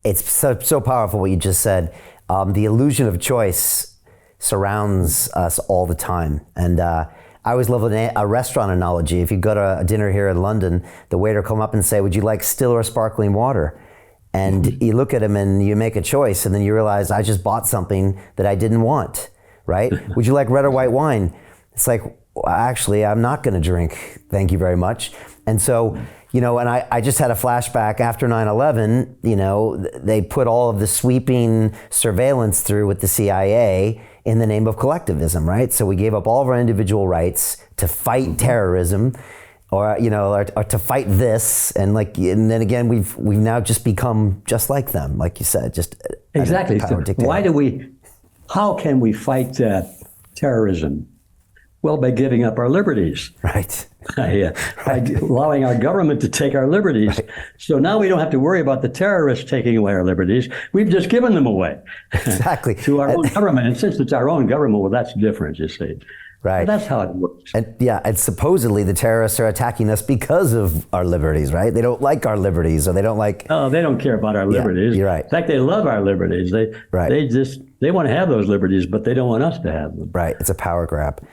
It's so powerful what you just said. The illusion of choice surrounds us all the time. And I always love a restaurant analogy. If you go to a dinner here in London, the waiter come up and say, would you like still or sparkling water? And you look at him and you make a choice, and then you realize, I just bought something that I didn't want, right? Would you like red or white wine? It's like, well, actually, I'm not gonna drink, thank you very much. And so, and I just had a flashback after 9/11, they put all of the sweeping surveillance through with the CIA in the name of collectivism, right? So we gave up all of our individual rights to fight terrorism, or to fight this, and then again we've now just become just like them, like you said, just exactly. How can we fight terrorism? Well, by giving up our liberties. Right. By allowing our government to take our liberties. Right. So now we don't have to worry about the terrorists taking away our liberties. We've just given them away. Exactly. To our own government. And since it's our own government, well, that's different, you see. Right. But that's how it works. And supposedly the terrorists are attacking us because of our liberties, right? They don't like our liberties, or they don't like... Oh, they don't care about our liberties. You're right. In fact, they love our liberties. They want to have those liberties, but they don't want us to have them. Right. It's a power grab.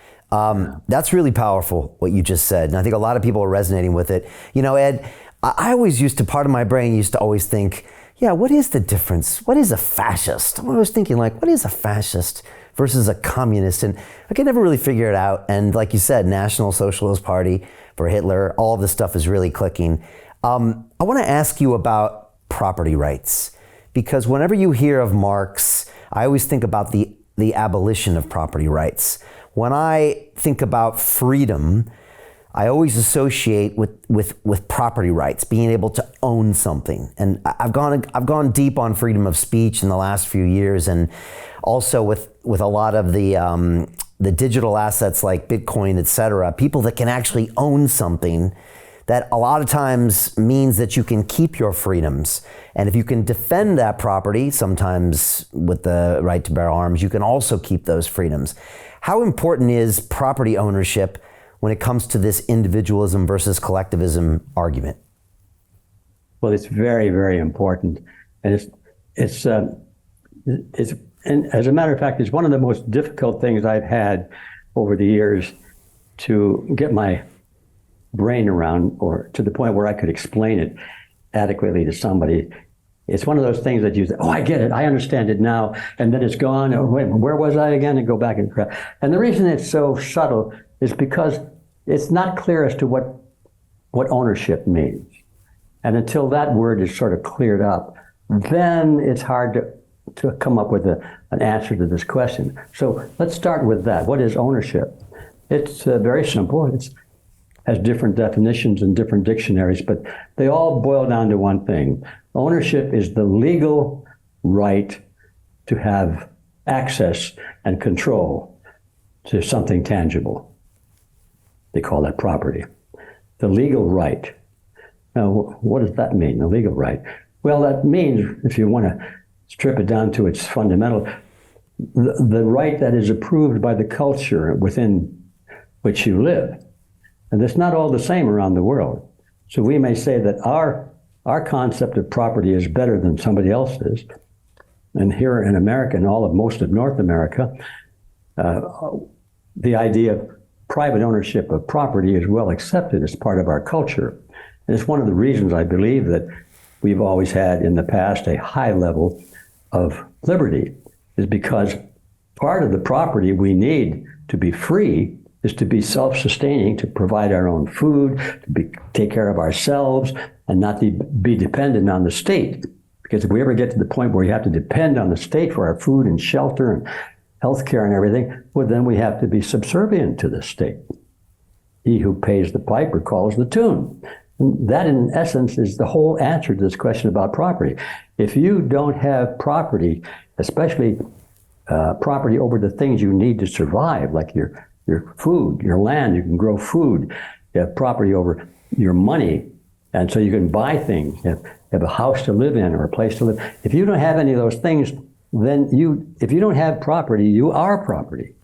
That's really powerful, what you just said. And I think a lot of people are resonating with it. Ed, I always part of my brain used to always think, what is the difference? What is a fascist? I was thinking, what is a fascist versus a communist? And I could never really figure it out. And like you said, National Socialist Party for Hitler, all of this stuff is really clicking. I want to ask you about property rights, because whenever you hear of Marx, I always think about the abolition of property rights. When I think about freedom, I always associate with property rights, being able to own something. And I've gone deep on freedom of speech in the last few years, and also with a lot of the digital assets like Bitcoin, et cetera, people that can actually own something that a lot of times means that you can keep your freedoms. And if you can defend that property, sometimes with the right to bear arms, you can also keep those freedoms. How important is property ownership when it comes to this individualism versus collectivism argument? Well, it's very, very important. And and as a matter of fact, it's one of the most difficult things I've had over the years to get my brain around, or to the point where I could explain it adequately to somebody. It's one of those things that you say, oh, I get it, I understand it now, and then it's gone. Oh, wait, where was I again? And go back and cry. And the reason it's so subtle is because it's not clear as to what ownership means. And until that word is sort of cleared up, then it's hard to come up with an answer to this question. So let's start with that. What is ownership? It's very simple. It has different definitions in different dictionaries, but they all boil down to one thing. Ownership is the legal right to have access and control to something tangible. They call that property. The legal right. Now, what does that mean, the legal right? Well, that means, if you want to strip it down to its fundamental, the right that is approved by the culture within which you live. And it's not all the same around the world. So we may say that our concept of property is better than somebody else's. And here in America, and most of North America, the idea of private ownership of property is well accepted as part of our culture. And it's one of the reasons I believe that we've always had in the past a high level of liberty, is because part of the property we need to be free is to be self-sustaining, to provide our own food, to take care of ourselves, and not be dependent on the state. Because if we ever get to the point where we have to depend on the state for our food and shelter and healthcare and everything, well, then we have to be subservient to the state. He who pays the piper calls the tune. And that, in essence, is the whole answer to this question about property. If you don't have property, especially property over the things you need to survive, like your food, your land, you can grow food, you have property over your money, and so you can buy things, you have a house to live in or a place to live. If you don't have any of those things, then if you don't have property, you are property.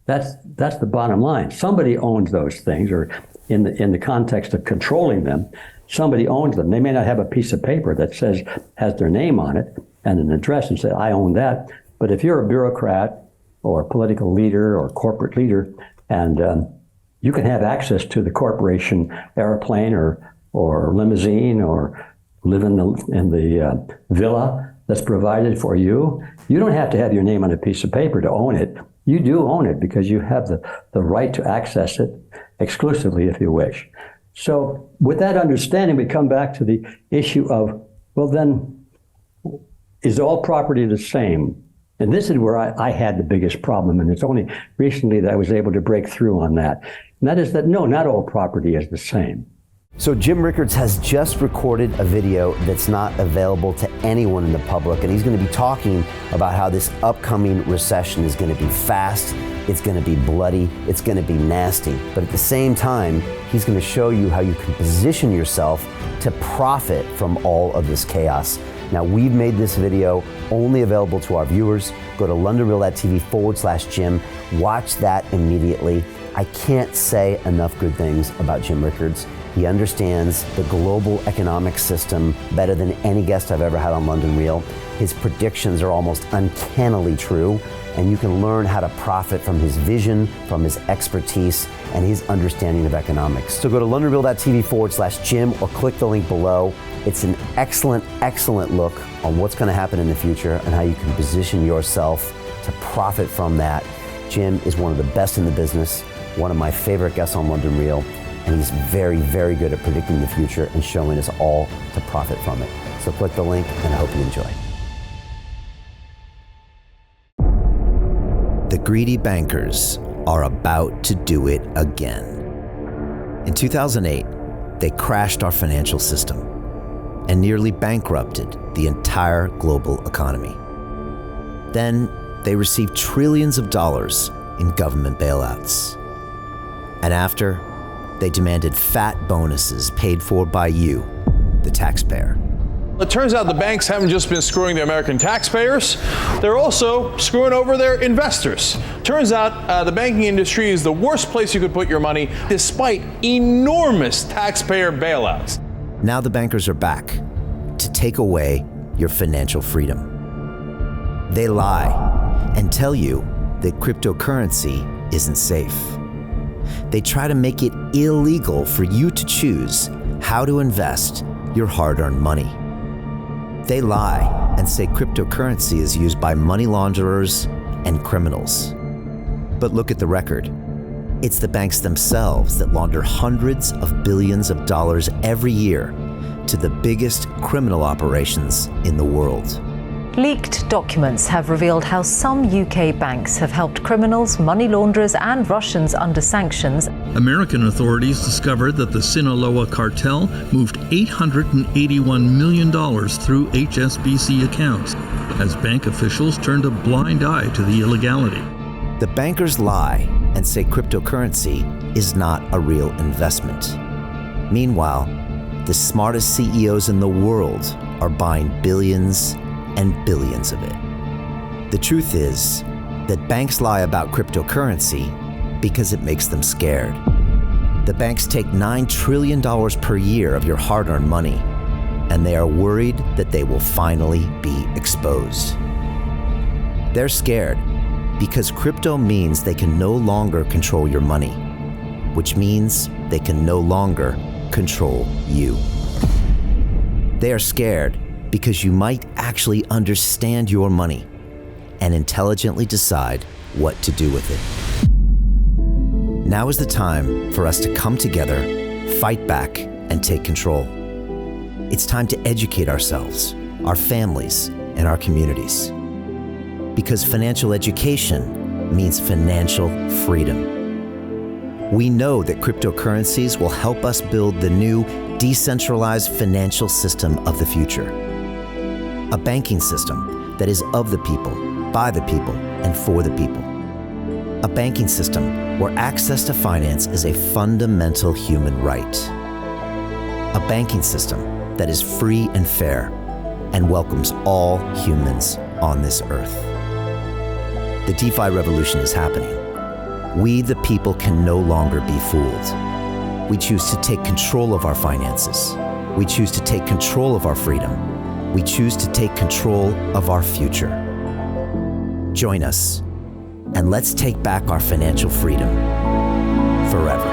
That's the bottom line. Somebody owns those things, or in the context of controlling them, somebody owns them. They may not have a piece of paper that has their name on it and an address and say, I own that. But if you're a bureaucrat or a political leader or corporate leader, and you can have access to the corporation airplane or limousine or live in the villa that's provided for you, you don't have to have your name on a piece of paper to own it. You do own it because you have the right to access it exclusively if you wish. So with that understanding, we come back to the issue of, well, then, is all property the same? And this is where I had the biggest problem, and it's only recently that I was able to break through on that. And that is that, no, not all property is the same. So Jim Rickards has just recorded a video that's not available to anyone in the public, and he's going to be talking about how this upcoming recession is going to be fast, it's going to be bloody, it's going to be nasty. But at the same time, he's going to show you how you can position yourself to profit from all of this chaos. Now, we've made this video only available to our viewers. Go to londonreal.tv/Jim. Watch that immediately. I can't say enough good things about Jim Rickards. He understands the global economic system better than any guest I've ever had on London Real. His predictions are almost uncannily true, and you can learn how to profit from his vision, from his expertise, and his understanding of economics. So go to londonreal.tv/Jim or click the link below. It's an excellent, excellent look on what's going to happen in the future and how you can position yourself to profit from that. Jim is one of the best in the business, one of my favorite guests on London Real, and he's very, very good at predicting the future and showing us all to profit from it. So click the link, and I hope you enjoy. The greedy bankers are about to do it again. In 2008, they crashed our financial system and nearly bankrupted the entire global economy. Then they received trillions of dollars in government bailouts. And after, they demanded fat bonuses paid for by you, the taxpayer. It turns out the banks haven't just been screwing the American taxpayers, they're also screwing over their investors. Turns out the banking industry is the worst place you could put your money, despite enormous taxpayer bailouts. Now the bankers are back to take away your financial freedom. They lie and tell you that cryptocurrency isn't safe. They try to make it illegal for you to choose how to invest your hard-earned money. They lie and say cryptocurrency is used by money launderers and criminals. But look at the record. It's the banks themselves that launder hundreds of billions of dollars every year to the biggest criminal operations in the world. Leaked documents have revealed how some UK banks have helped criminals, money launderers and Russians under sanctions. American authorities discovered that the Sinaloa cartel moved $881 million through HSBC accounts as bank officials turned a blind eye to the illegality. The bankers lie and say cryptocurrency is not a real investment. Meanwhile, the smartest CEOs in the world are buying billions and billions of it. The truth is that banks lie about cryptocurrency because it makes them scared. The banks take $9 trillion per year of your hard-earned money, and they are worried that they will finally be exposed. They're scared because crypto means they can no longer control your money, which means they can no longer control you. They are scared because you might actually understand your money and intelligently decide what to do with it. Now is the time for us to come together, fight back, and take control. It's time to educate ourselves, our families, and our communities. Because financial education means financial freedom. We know that cryptocurrencies will help us build the new decentralized financial system of the future. A banking system that is of the people, by the people, and for the people. A banking system where access to finance is a fundamental human right. A banking system that is free and fair and welcomes all humans on this earth. The DeFi revolution is happening. We, the people, can no longer be fooled. We choose to take control of our finances, We choose to take control of our freedom. We choose to take control of our future. Join us, and let's take back our financial freedom forever.